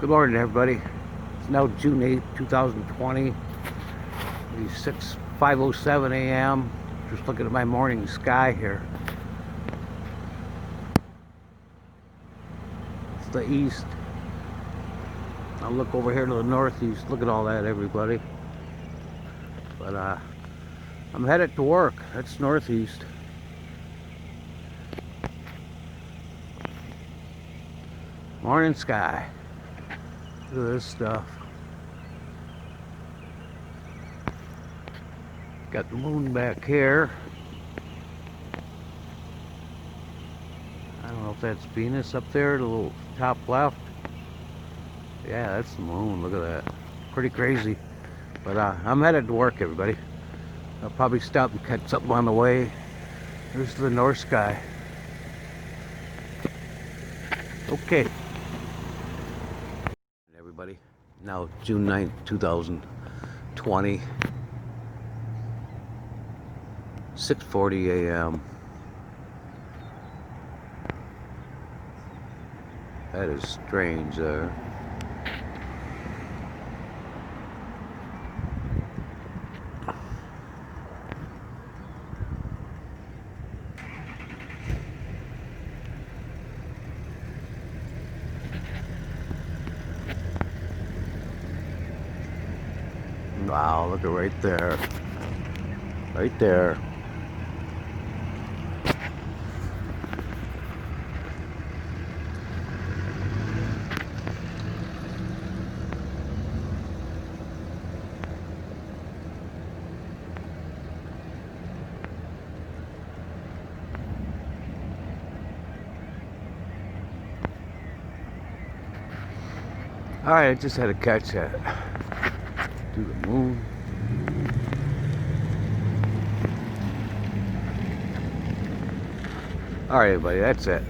Good morning, everybody. It's now June 8th, 2020. It's 5:07 a.m. Just looking at my morning sky here. It's the east. I'll look over here to the northeast. Look at all that, everybody. But I'm headed to work. That's northeast. Morning sky. Look at this stuff. Got the moon back here. I don't know if that's Venus up there, the little top left. Yeah, that's the moon. Look at that. Pretty crazy. But I'm headed to work, everybody. I'll probably stop and catch something on the way. There's the north sky. Okay. Everybody, now June 9th, 2020. 6:40 a.m. That is strange there. Wow, look at right there. Right there. Alright, I just had to catch that. To the moon. Alright, everybody, that's it.